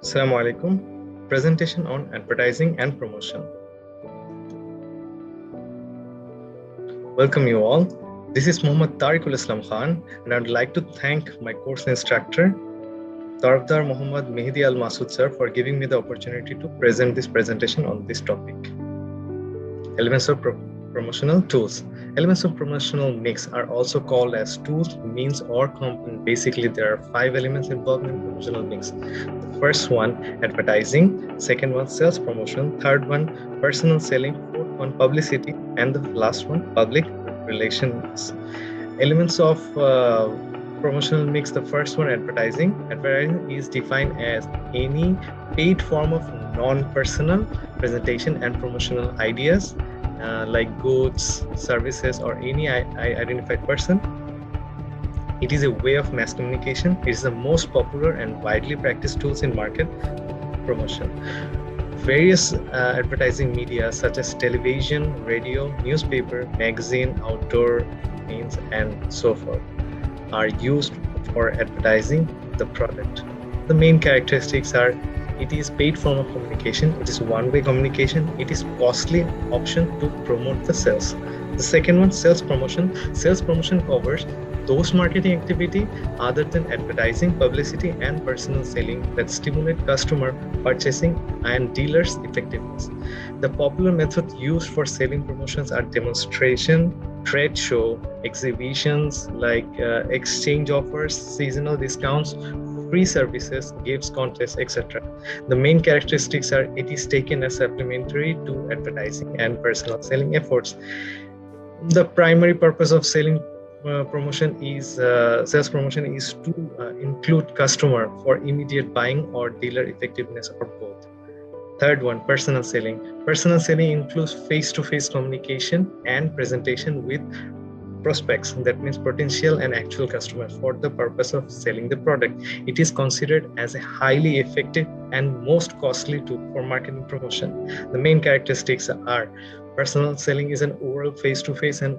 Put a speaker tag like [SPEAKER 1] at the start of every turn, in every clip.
[SPEAKER 1] Assalamu alaikum. Presentation on advertising and promotion. Welcome you all. This is Muhammad Tariqul Islam Khan, and I would like to thank my course instructor, Tarfdar Muhammad Mehdi Al Masood sir, for giving me the opportunity to present this presentation on this topic. Elements of promotional tools. Elements of promotional mix are also called as tools, means, or component. Basically, there are 5 elements involved in promotional mix. The first one, advertising. Second one, sales promotion. Third one, personal selling. Fourth one, publicity. And the last one, public relations. Elements of promotional mix. The first one, advertising. Advertising is defined as any paid form of non-personal presentation and promotional ideas, like goods, services, or any identified person. It is a way of mass communication. It is the most popular and widely practiced tools in market promotion. Various advertising media such as television, radio, newspaper, magazine, outdoor means, and so forth are used for advertising the product. The main characteristics are: it is paid form of communication, it is one-way communication, it is costly option to promote the sales. The second one, sales promotion. Sales promotion covers those marketing activity other than advertising, publicity, and personal selling that stimulate customer purchasing and dealers' effectiveness. The popular methods used for selling promotions are demonstration, trade show, exhibitions like exchange offers, seasonal discounts, free services, gifts, contests, etc. The main characteristics are: it is taken as supplementary to advertising and personal selling efforts. The primary purpose of selling promotion is sales promotion is to include customer for immediate buying or dealer effectiveness, or both. Third one, personal selling. Personal selling includes face-to-face communication and presentation with prospects, that means potential and actual customers, for the purpose of selling the product. It is considered as a highly effective and most costly tool for marketing promotion. The main characteristics are: personal selling is an oral face-to-face and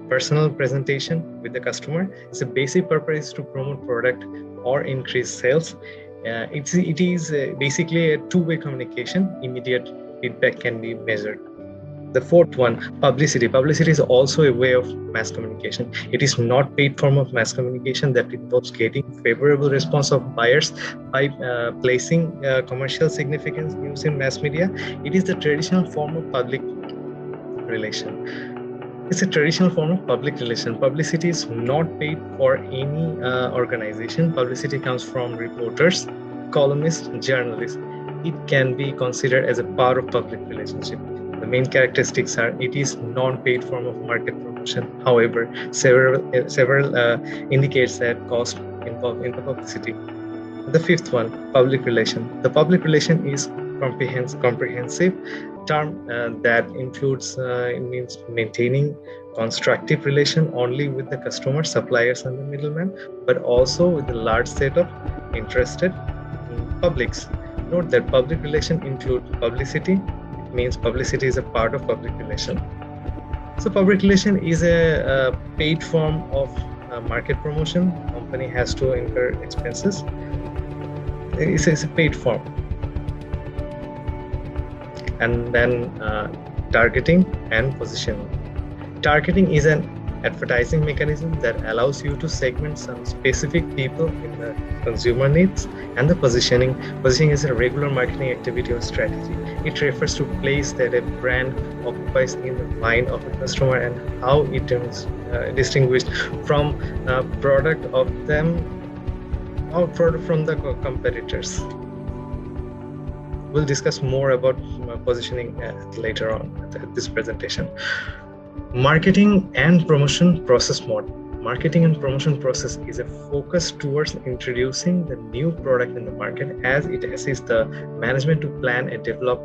[SPEAKER 1] personal presentation with the customer. Its basic purpose is to promote product or increase sales. It is basically a two-way communication. Immediate feedback can be measured. The fourth one, publicity. Publicity is also a way of mass communication. It is not paid form of mass communication that involves getting favorable response of buyers by placing commercial significance news in mass media. It is the traditional form of public relation. It's a traditional form of public relation. Publicity is not paid for any organization. Publicity comes from reporters, columnists, journalists. It can be considered as a part of public relationship. The main characteristics are: it is non-paid form of market promotion. However, several indicates that cost involved in the publicity. The fifth one, public relation. The public relation is comprehensive term that includes it means maintaining constructive relation only with the customer, suppliers, and the middleman, but also with a large set of interested publics. Note that public relation include publicity. Means publicity is a part of public relation. So public relation is a paid form of market promotion. Company has to incur expenses. It's a paid form. And then targeting and positioning. Targeting is an advertising mechanism that allows you to segment some specific people in the consumer needs. And the positioning is a regular marketing activity or strategy. It refers to place that a brand occupies in the mind of a customer and how it is distinguished from product of them or product from the competitors. We'll discuss more about positioning later on at this presentation. Marketing and promotion process model. Marketing and promotion process is a focus towards introducing the new product in the market, as it assists the management to plan and develop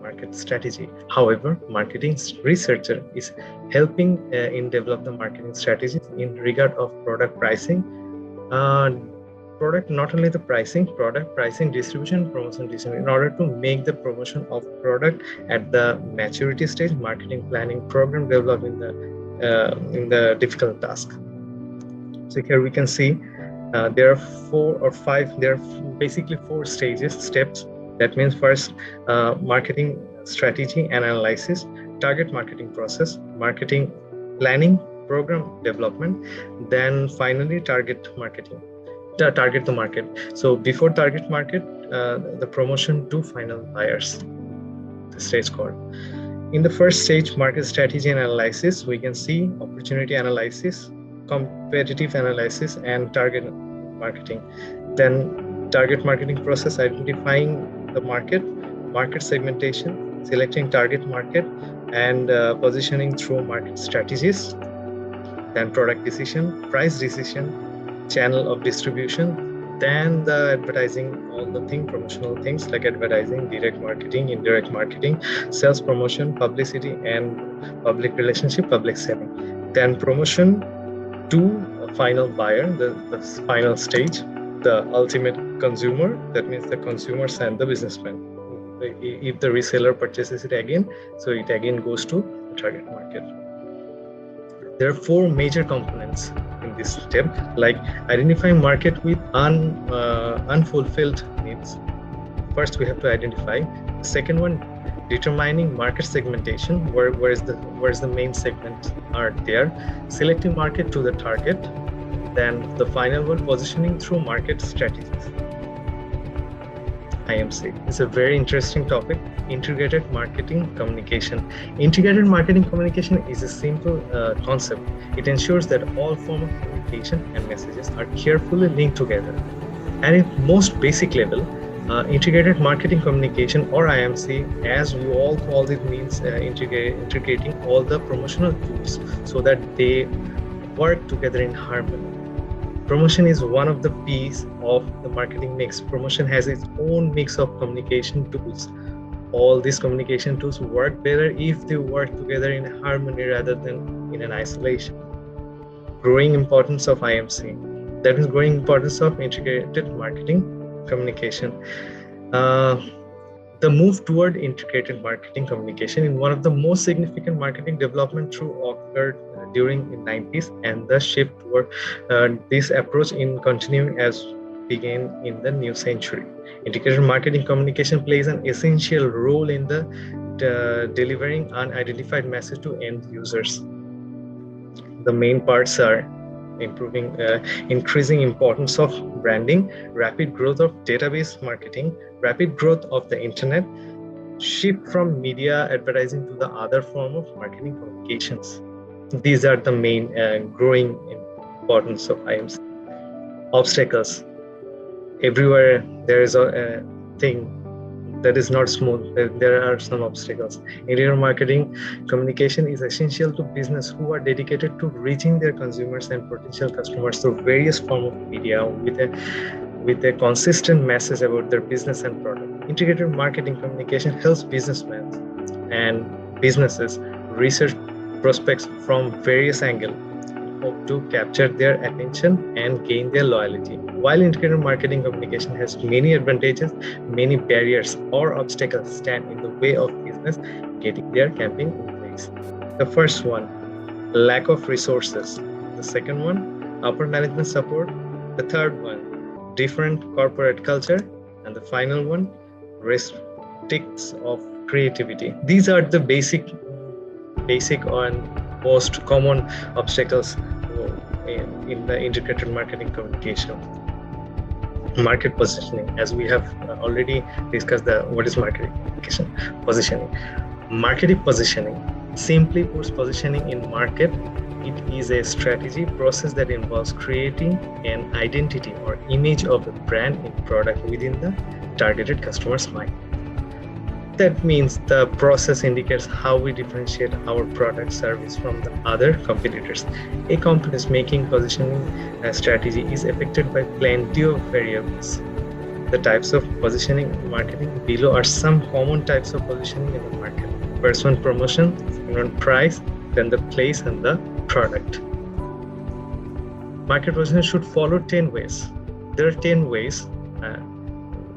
[SPEAKER 1] market strategy. However, marketing researcher is helping in develop the marketing strategies in regard of product pricing, product, not only the pricing, product pricing, distribution, promotion, distribution, in order to make the promotion of product at the maturity stage. Marketing planning, program development in the difficult task. So here we can see There are 4 or 5, there are basically 4 steps. That means first, marketing strategy and analysis, target marketing process, marketing planning, program development, then finally target the market. So before target market, the promotion to final buyers, the stage called. In the first stage, market strategy and analysis, we can see opportunity analysis, competitive analysis, and target marketing. Then target marketing process, identifying the market segmentation, selecting target market, and positioning through market strategies. Then product decision, price decision, channel of distribution, then the advertising, all the promotional things like advertising, direct marketing, indirect marketing, sales promotion, publicity, and public relationship, public selling. Then promotion to a final buyer, the final stage, the ultimate consumer, that means the consumers and the businessman. If the reseller purchases it again, so it again goes to the target market. There are 4 major components in this step, like identifying market with unfulfilled needs. First, we have to identify. The second one, determining market segmentation, where's the main segment are there, selecting market to the target. Then the final one, positioning through market strategies. IMC. It's a very interesting topic, integrated marketing communication. Integrated marketing communication is a simple concept. It ensures that all forms of communication and messages are carefully linked together. And at most basic level, integrated marketing communication, or IMC, as we all call it, means integrating all the promotional tools so that they work together in harmony. Promotion is one of the pieces of the marketing mix. Promotion has its own mix of communication tools. All these communication tools work better if they work together in harmony rather than in an isolation. Growing importance of IMC. That means growing importance of integrated marketing communication. The move toward integrated marketing communication in one of the most significant marketing development occurred during the 90s, and the shift toward this approach in continuing as began in the new century. Integrated marketing communication plays an essential role in the delivering unidentified message to end users. The main parts are increasing importance of branding, rapid growth of database marketing, rapid growth of the internet, shift from media advertising to the other form of marketing communications. These are the main growing importance of IMC. Obstacles. Everywhere there is a thing that is not smooth. There are some obstacles. Integrated marketing communication is essential to business who are dedicated to reaching their consumers and potential customers through various forms of media with a consistent message about their business and product. Integrated marketing communication helps businessmen and businesses research prospects from various angles, hope to capture their attention and gain their loyalty. While integrated marketing communication has many advantages, many barriers or obstacles stand in the way of business getting their campaign in place. The first one, lack of resources. The second one, upper management support. The third one, different corporate culture. And the final one, restrictions of creativity. These are the basic and most common obstacles in the integrated marketing communication. Market positioning, as we have already discussed, what is marketing communication positioning. Marketing positioning simply puts positioning in market. It is a strategy process that involves creating an identity or image of a brand and product within the targeted customer's mind. That means the process indicates how we differentiate our product service from the other competitors. A company's making positioning strategy is affected by plenty of variables. The types of positioning in marketing below are some common types of positioning in the market. First one, promotion, second one, price, then the place and the product. Market positioning should follow 10 ways. There are 10 ways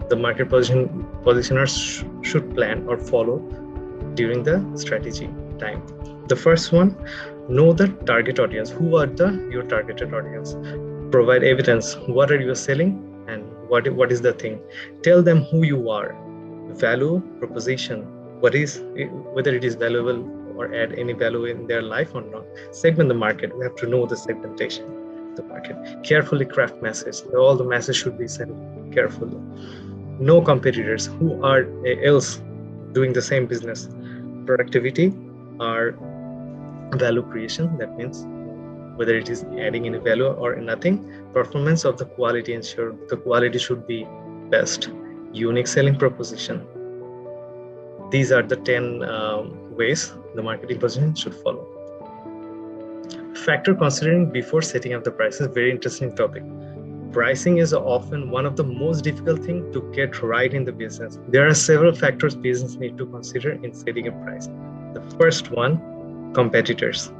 [SPEAKER 1] the market positioners should plan or follow during the strategy time. The first one, know the target audience. Who are your targeted audience? Provide evidence. What are you selling and what is the thing? Tell them who you are. Value proposition. Whether it is valuable or add any value in their life or not. Segment the market. We have to know the segmentation of the market. Carefully craft message. All the message should be sent carefully. No competitors who are else doing the same business. Productivity or value creation. That means whether it is adding any value or nothing. Performance of the quality, ensure the quality should be best. Unique selling proposition. These are the 10 ways the marketing position should follow. Factor considering before setting up the prices. Very interesting topic. Pricing is often one of the most difficult things to get right in the business. There are several factors business need to consider in setting a price. The first one, competitors.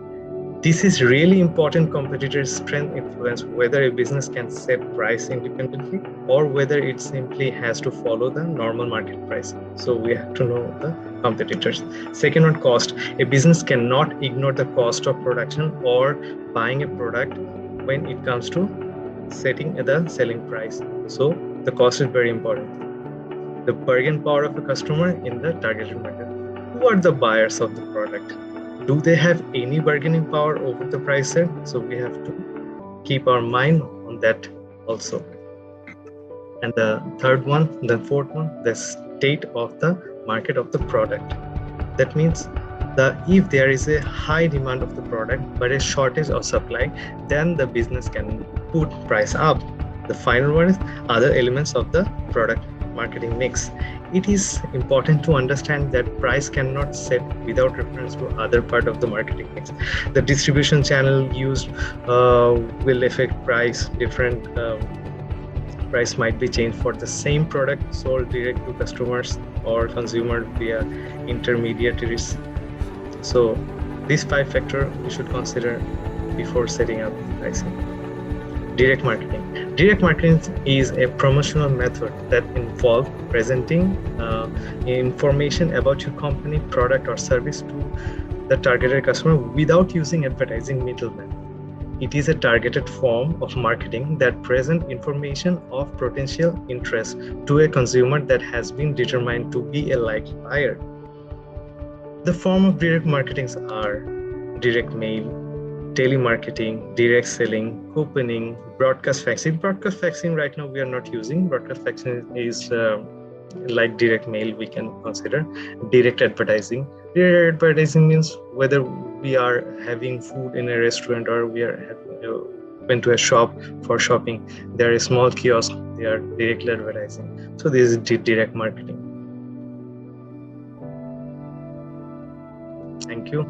[SPEAKER 1] This is really important. Competitors' strength influence whether a business can set price independently or whether it simply has to follow the normal market price. So we have to know the competitors. Second one, cost. A business cannot ignore the cost of production or buying a product when it comes to setting the selling price. So the cost is very important. The bargain power of a customer in the targeted market. Who are the buyers of the product? Do they have any bargaining power over the price set? So we have to keep our mind on that also. And the fourth one, the state of the market of the product. That means if there is a high demand of the product but a shortage of supply, then the business can put price up. The final one is other elements of the product marketing mix. It is important to understand that price cannot set without reference to other part of the marketing mix. The distribution channel used will affect price. Different price might be changed for the same product sold direct to customers or consumer via intermediaries. So these 5 factors we should consider before setting up pricing. Direct marketing. Direct marketing is a promotional method that involves presenting information about your company, product, or service to the targeted customer without using advertising middlemen. It is a targeted form of marketing that presents information of potential interest to a consumer that has been determined to be a likely buyer. The form of direct marketings are direct mail, telemarketing, direct selling, couponing, broadcast faxing. Broadcast faxing right now we are not using. Broadcast faxing is like direct mail we can consider. Direct advertising. Direct advertising means whether we are having food in a restaurant or we are went to a shop for shopping. There is a small kiosk, they are directly advertising. So this is direct marketing. Thank you.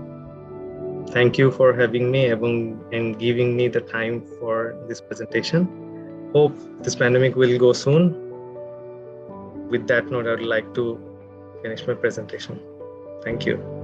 [SPEAKER 1] Thank you for having me and giving me the time for this presentation. Hope this pandemic will go soon. With that note, I would like to finish my presentation. Thank you.